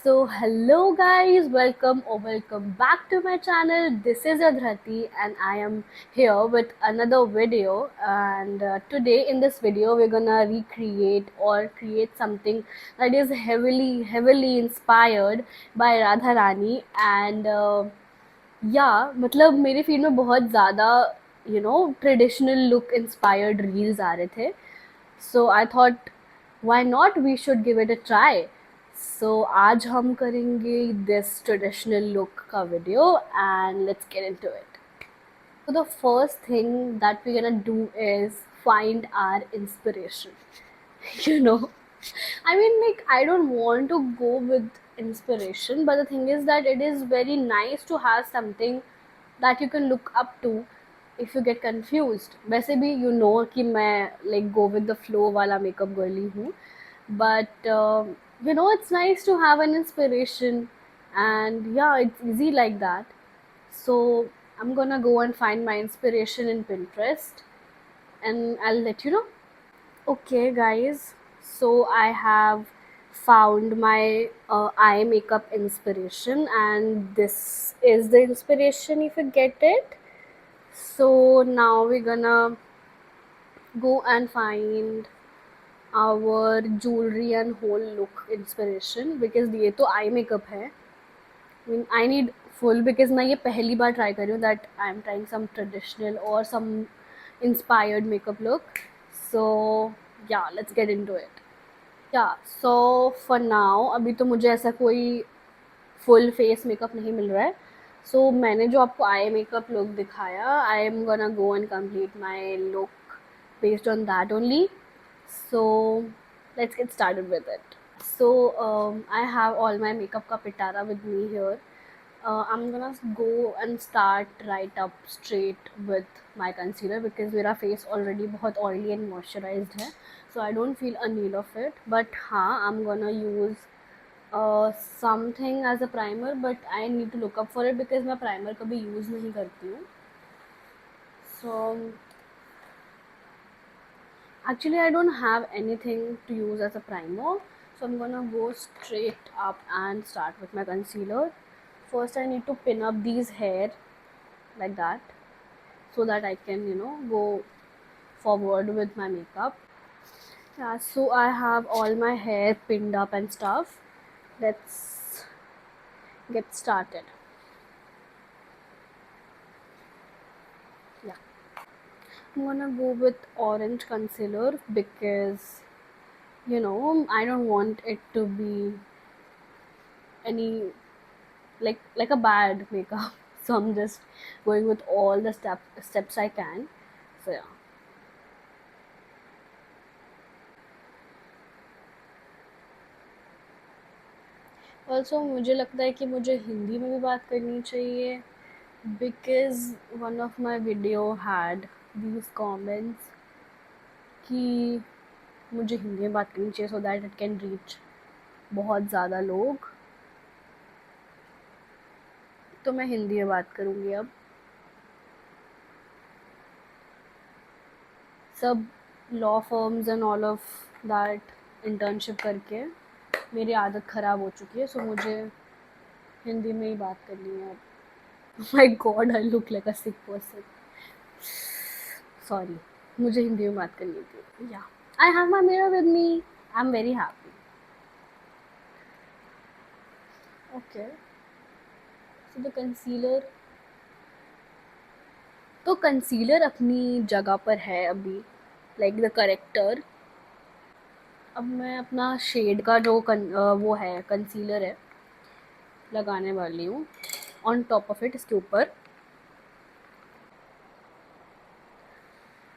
Hello guys, welcome back to my channel. This is Adhrati and I am here with another video. And today in this video, we're gonna recreate or create something that is heavily inspired by Radha Rani. And yeah, मतलब मेरे feed में बहुत ज़्यादा traditional look inspired reels आ रहे थे. So I thought why not we should give it a try. So आज हम करेंगे this traditional look का video and let's get into it. So the first thing that we're gonna do is find our inspiration. you know, I mean, like, I don't want to go with inspiration, but the thing is that it is very nice to have something that you can look up to if you get confused. वैसे भी you know कि मैं like go with the flow वाला makeup girly हूँ, but it's nice to have an inspiration, and yeah, it's easy like that. So I'm gonna go and find my inspiration in Pinterest and I'll let you know. Okay, guys, so I have found my eye makeup inspiration, and this is the inspiration if you get it. So now we're gonna go and find our jewelry and whole look inspiration because ये तो eye makeup है. I mean, I need full because मैं ये पहली बार try कर रही हूँ that I'm trying some traditional or some inspired makeup look. So yeah, let's get into it. Yeah, so for now अभी तो मुझे ऐसा कोई फुल फेस मेकअप नहीं मिल रहा है. सो मैंने जो आपको आई मेकअप लुक दिखाया, I am gonna go and complete my look based on that only. So let's get started with it. So I have all my makeup ka pitara with me here. I'm gonna go and start right up straight with my concealer because मेरा face already बहुत oily and moisturized है, so I don't feel a need of it. But हाँ, I'm gonna use something as a primer, but I need to look up for it because मैं primer कभी use नहीं करती हूँ. So actually I don't have anything to use as a primer, so I'm gonna go straight up and start with my concealer. First I need to pin up these hair like that so that I can go forward with my makeup. Yeah, so I have all my hair pinned up and stuff. Let's get started. Yeah, I'm gonna go with orange concealer because I don't want it to be any like a bad makeup. So I'm just going with all the steps I can. So yeah. Also मुझे लगता है कि मुझे हिंदी में भी बात करनी चाहिए because one of my video had these comments कि मुझे हिंदी में बात करनी चाहिए so that it can reach बहुत ज़्यादा लोग. तो मैं हिंदी में बात करूँगी अब. सब law firms and all of that internship करके मेरी आदत ख़राब हो चुकी है, सो मुझे हिंदी में ही बात करनी है अब. My God, I look like a sick person. Sorry, मुझे हिंदी में बात करनी थी. या I have my mirror with me. I am very happy. Okay, so the concealer, तो कंसीलर अपनी जगह पर है अभी, लाइक द करेक्टर. अब मैं अपना शेड का जो वो है कंसीलर है लगाने वाली हूँ ऑन टॉप ऑफ इट, इसके ऊपर.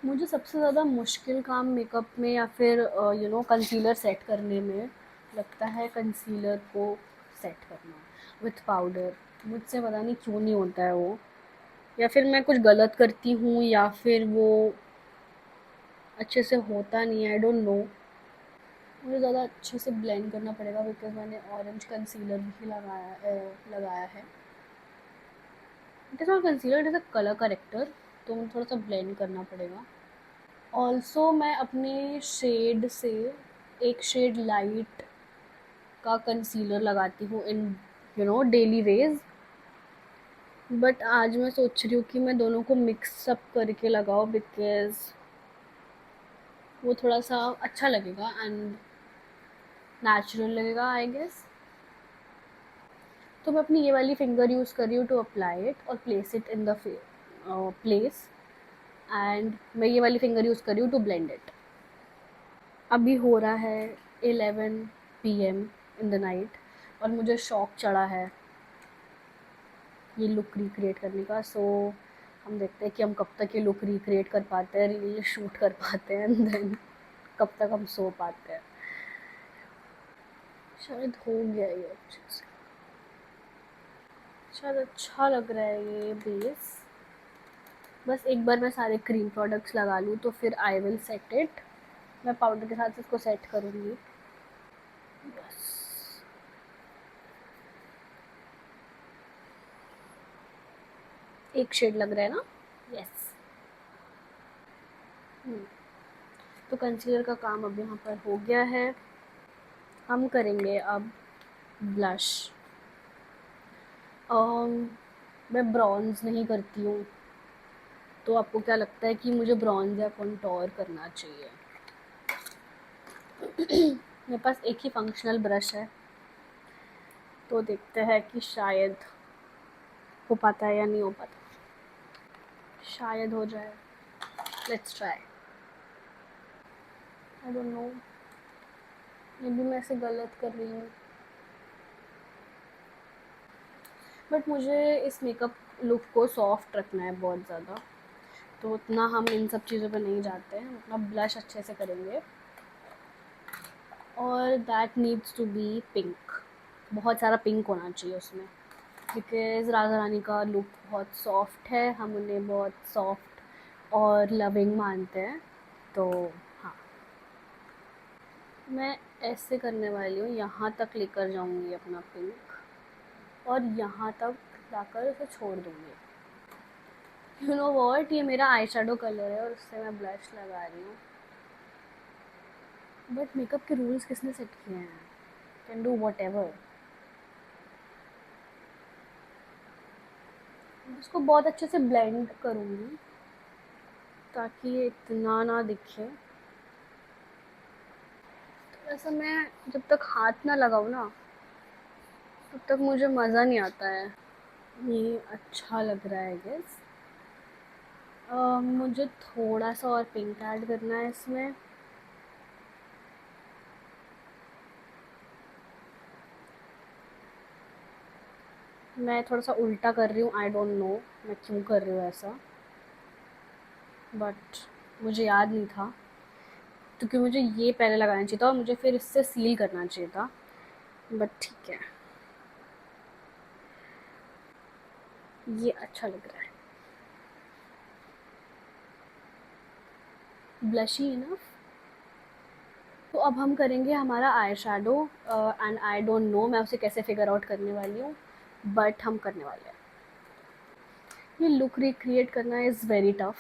मुझे सबसे ज़्यादा मुश्किल काम मेकअप में या फिर कंसीलर सेट करने में लगता है कंसीलर को सेट करना विथ पाउडर. मुझसे पता नहीं क्यों नहीं होता है वो, या फिर मैं कुछ गलत करती हूँ या फिर वो अच्छे से होता नहीं है. I don't know. मुझे ज़्यादा अच्छे से ब्लेंड करना पड़ेगा बिकॉज मैंने ऑरेंज कंसीलर भी लगाया है. It is not concealer, it is a colour corrector, तो मुझे थोड़ा सा ब्लेंड करना पड़ेगा. ऑल्सो मैं अपने शेड से एक शेड लाइट का कंसीलर लगाती हूँ इन डेली वेज, बट आज मैं सोच रही हूँ कि मैं दोनों को मिक्स अप करके लगाऊँ, बिकॉज वो थोड़ा सा अच्छा लगेगा एंड नेचुरल लगेगा आई गेस। तो मैं अपनी ये वाली फिंगर यूज़ कर रही हूँ टू अप्लाई इट और place it in the place, and मैं ये वाली फिंगर यूज़ कर रही हूँ टू ब्लेंड इट। अभी हो रहा है 11 PM इन द नाइट और मुझे शौक चढ़ा है ये लुक रिक्रिएट करने का। सो हम देखते हैं कि हम कब तक ये लुक रिक्रिएट कर पाते हैं, रील शूट कर पाते हैं, एंड देन कब तक हम सो पाते हैं। शायद हो गया ये अच्छे से, शायद अच्छा लग रहा है ये बेस। बस एक बार मैं सारे क्रीम प्रोडक्ट्स लगा लूँ तो फिर आई विल सेट इट। मैं पाउडर के साथ इसको सेट करूँगी बस। एक शेड लग रहा है ना? यस। तो कंसीलर का काम अब यहाँ पर हो गया है। हम करेंगे अब ब्लश। मैं ब्रॉन्ज नहीं करती हूँ, तो आपको क्या लगता है कि मुझे ब्रॉन्ज या कंटूर करना चाहिए? मेरे पास एक ही फंक्शनल ब्रश है, तो देखते हैं कि शायद हो पाता है या नहीं हो पाता। शायद हो जाए, let's try. I don't know, may be मैं ऐसे गलत कर रही हूँ, बट मुझे इस मेकअप लुक को सॉफ्ट रखना है बहुत ज़्यादा, तो उतना हम इन सब चीज़ों पे नहीं जाते हैं। मतलब ब्लश अच्छे से करेंगे और that needs to be pink, बहुत सारा पिंक होना चाहिए उसमें, बिकॉज राजा रानी का लुक बहुत सॉफ्ट है, हम उन्हें बहुत सॉफ्ट और लविंग मानते हैं। तो हाँ, मैं ऐसे करने वाली हूँ, यहाँ तक लेकर जाऊँगी अपना पिंक और यहाँ तक लाकर उसे छोड़ दूँगी। यू नो वॉट, ये मेरा आई शेडो कलर है और उससे मैं ब्लश लगा रही हूँ, बट मेकअप के रूल्स किसने सेट किए हैं? Can do what ever. इसको बहुत अच्छे से ब्लेंड करूँगी ताकि ये इतना ना दिखे। तो ऐसा मैं जब तक हाथ ना लगाऊँ ना, तब तक मुझे मज़ा नहीं आता है। ये अच्छा लग रहा है गेस। मुझे थोड़ा सा और पिंक ऐड करना है इसमें। मैं थोड़ा सा उल्टा कर रही हूँ, आई डोंट नो मैं क्यों कर रही हूँ ऐसा, बट मुझे याद नहीं था, क्योंकि मुझे ये पहले लगाना चाहिए था और मुझे फिर इससे सील करना चाहिए था, बट ठीक है, ये अच्छा लग रहा है। Blushy enough. तो अब हम करेंगे हमारा eye shadow, and I don't know मैं उसे कैसे फिगर आउट करने वाली हूँ, बट हम करने वाले हैं। ये लुक रिक्रिएट करना इज़ वेरी टफ।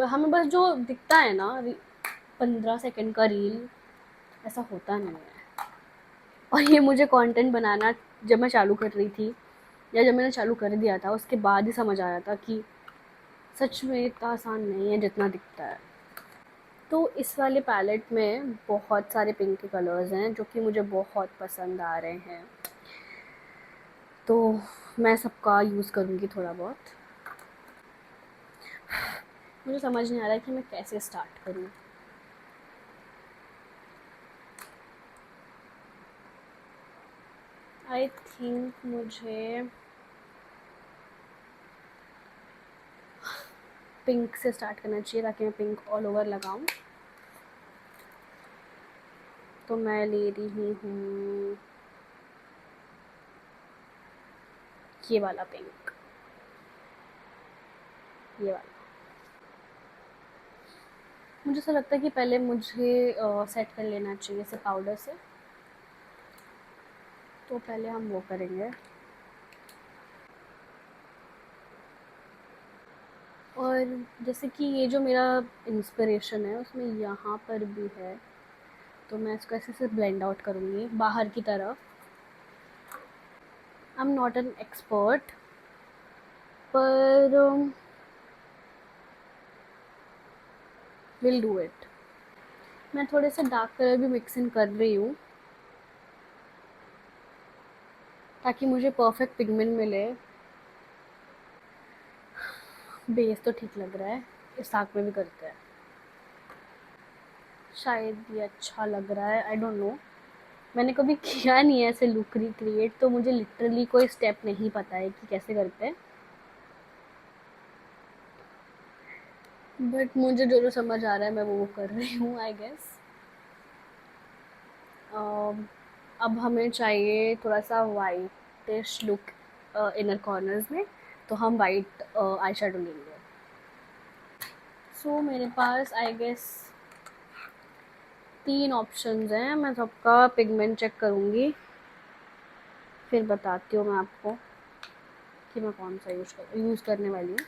हमें बस जो दिखता है ना 15 सेकेंड का रील, ऐसा होता नहीं है। और ये मुझे कंटेंट बनाना जब मैं चालू कर रही थी या जब मैंने चालू कर दिया था उसके बाद ही समझ आया था कि सच में इतना आसान नहीं है जितना दिखता है। तो इस वाले पैलेट में बहुत सारे पिंक के कलर्स हैं जो कि मुझे बहुत पसंद आ रहे हैं, तो मैं सबका यूज़ करूँगी थोड़ा बहुत। मुझे समझ नहीं आ रहा है कि मैं कैसे स्टार्ट करूँ। आई थिंक मुझे पिंक से स्टार्ट करना चाहिए ताकि मैं पिंक ऑल ओवर लगाऊँ। तो मैं ले रही हूँ ये वाला पिंक, ये वाला। मुझे ऐसा लगता है कि पहले मुझे सेट कर लेना चाहिए इसे पाउडर से, तो पहले हम वो करेंगे। और जैसे कि ये जो मेरा इंस्पिरेशन है उसमें यहाँ पर भी है, तो मैं इसको ऐसे से ब्लेंड आउट करूँगी बाहर की तरफ। I am not an expert, पर विल डू इट। मैं थोड़े से डार्क कलर भी मिक्सिंग कर रही हूँ ताकि मुझे परफेक्ट पिगमेंट मिले। बेस तो ठीक लग रहा है, इस आँख में भी करते हैं, शायद ये अच्छा लग रहा है, आई डोंट नो। मैंने कभी किया नहीं है ऐसे लुक रिक्रिएट, तो मुझे लिटरली कोई स्टेप नहीं पता है कि कैसे करते हैं, बट मुझे जो जो समझ आ रहा है मैं वो कर रही हूँ आई गेस। अब हमें चाहिए थोड़ा सा वाइटिश लुक इनर कॉर्नर्स में, तो हम वाइट आई शेडो लेंगे। सो मेरे पास आई गेस 3 ऑप्शंस हैं। मैं सबका पिगमेंट चेक करूँगी, फिर बताती हूँ मैं आपको कि मैं कौन सा यूज़ करने वाली हूँ।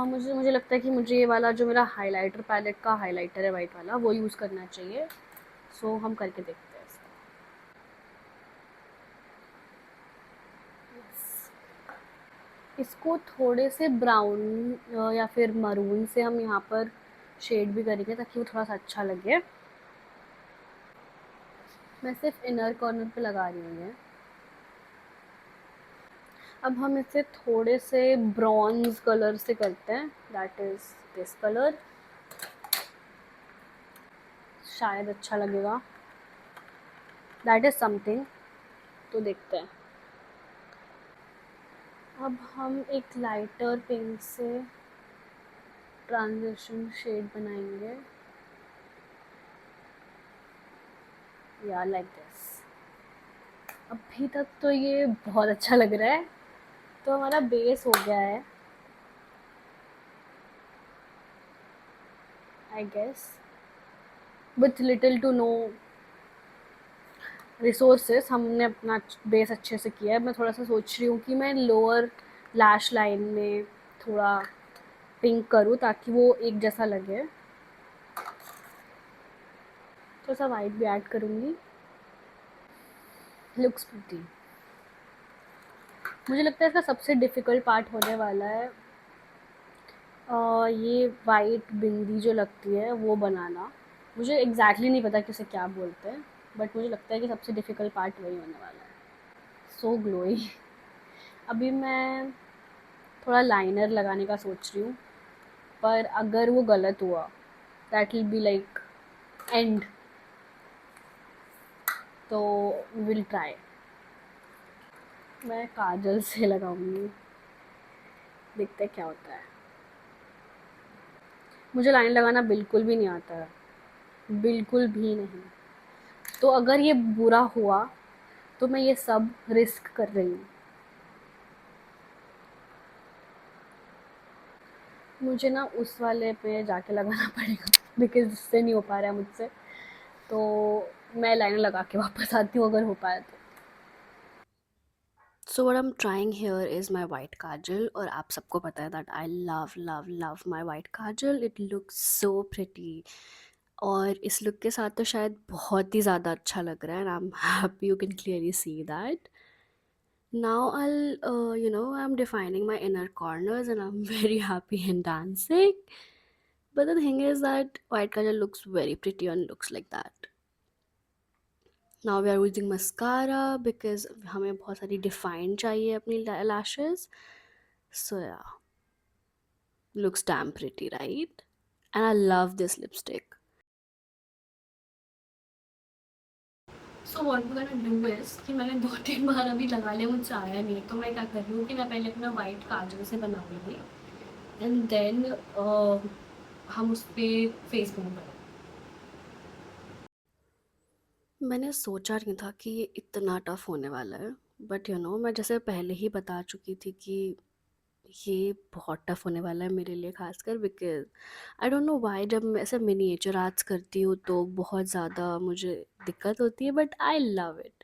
मुझे लगता है कि मुझे ये वाला जो मेरा हाइलाइटर पैलेट का हाइलाइटर है वाइट वाला, वो यूज़ करना चाहिए। सो हम करके देखते हैं इसको। इसको थोड़े से ब्राउन या फिर मरून से हम यहाँ पर शेड भी करेंगे ताकि वो थोड़ा सा अच्छा लगे। मैं सिर्फ इनर कॉर्नर पे लगा रही हूँ ये। अब हम इसे थोड़े से ब्रॉन्ज कलर से करते हैं, दैट इज़ दिस कलर, शायद अच्छा लगेगा, दैट इज़ समथिंग। तो देखते हैं। अब हम एक लाइटर पिंक से ट्रांजिशन शेड बनाएंगे, या लाइक दिस। अभी तक तो ये बहुत अच्छा लग रहा है, तो हमारा बेस हो गया है I guess, with little to no resources हमने अपना बेस अच्छे से किया है। मैं थोड़ा सा सोच रही हूँ कि मैं लोअर लैश लाइन में थोड़ा पिंक करूँ ताकि वो एक जैसा लगे। थोड़ा सा वाइट भी ऐड करूँगी, लुक्स प्रिटी। मुझे लगता है इसका सबसे डिफ़िकल्ट पार्ट होने वाला है ये वाइट बिंदी जो लगती है वो बनाना। मुझे एग्जैक्टली नहीं पता कि उसे क्या बोलते हैं, बट मुझे लगता है कि सबसे डिफ़िकल्ट पार्ट वही होने वाला है। सो ग्लोई। अभी मैं थोड़ा लाइनर लगाने का सोच रही हूँ, पर अगर वो गलत हुआ that will be like and, तो विल ट्राई। मैं काजल से लगाऊंगी, देखते हैं क्या होता है। मुझे लाइन लगाना बिल्कुल भी नहीं आता है, बिल्कुल भी नहीं। तो अगर ये बुरा हुआ तो मैं ये सब रिस्क कर रही हूँ। मुझे ना उस वाले पे जाके लगाना पड़ेगा बिकॉज इससे नहीं हो पा रहा है मुझसे, तो मैं लाइनर लगा के वापस आती हूँ अगर हो पाया तो। So what I am trying here is my white kajal, और आप सबको पता है that I love love love my white kajal, it looks so pretty. और इस लुक के साथ तो शायद बहुत ही ज़्यादा अच्छा लग रहा है, and I am happy you can clearly see that. Now I'm defining my inner corners and I'm very happy and dancing. But the thing is that white color looks very pretty and looks like that. Now we are using mascara because हमें बहुत सारी define चाहिए अपनी lashes. So yeah, looks damn pretty, right? And I love this lipstick. So what we gonna do is कि मैंने 2-3 बार अभी लगा लिया, मुझसे आया नहीं, तो मैं क्या कर रही हूँ कि मैं पहले अपना वाइट काजल से बनाऊंगी एंड देन हम उस पर फेस करेंगे। मैंने सोचा नहीं था कि ये इतना टफ होने वाला है, बट मैं जैसे पहले ही बता चुकी थी कि ये बहुत टफ होने वाला है मेरे लिए, खासकर because I don't know why जब मैं ऐसे मिनिएचर आर्ट्स करती हूँ तो बहुत ज़्यादा मुझे दिक्कत होती है, बट आई लव इट।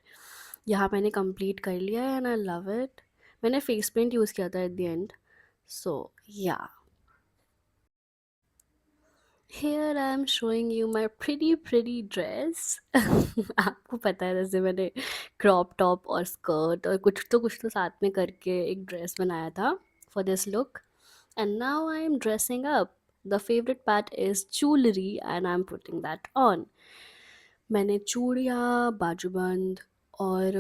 यहाँ मैंने कंप्लीट कर लिया है एंड आई लव इट। मैंने फेस पेंट यूज़ किया था एट द एंड, सो या। Here I am showing you my pretty dress. आपको पता है जैसे मैंने क्रॉप टॉप और स्कर्ट और कुछ तो साथ में करके एक ड्रेस बनाया था for this look. And now I am dressing up. The favorite part is jewelry and I'm putting that on. मैंने चूड़ियाँ, बाजूबंद और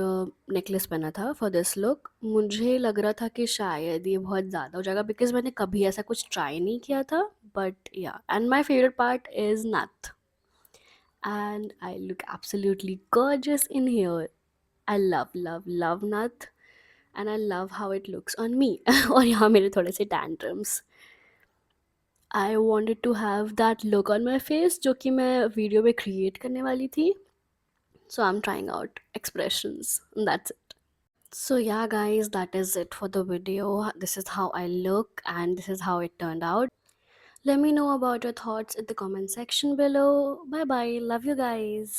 नेकलेस पहना था फॉर दिस लुक। मुझे लग रहा था कि शायद ये बहुत ज़्यादा हो जाएगा बिकॉज़ मैंने कभी ऐसा कुछ ट्राई नहीं किया था, but yeah and my favourite part is nath and I look absolutely gorgeous in here. I love nath and I love how it looks on me. और यहाँ मेरे थोड़े से tantrums. I wanted to have that look on my face जो कि मैं video में create करने वाली थी, so I'm trying out expressions and that's it. So yeah guys, that is it for the video. This is how I look and this is how it turned out. Let me know about your thoughts in the comment section below. Bye bye, love you guys.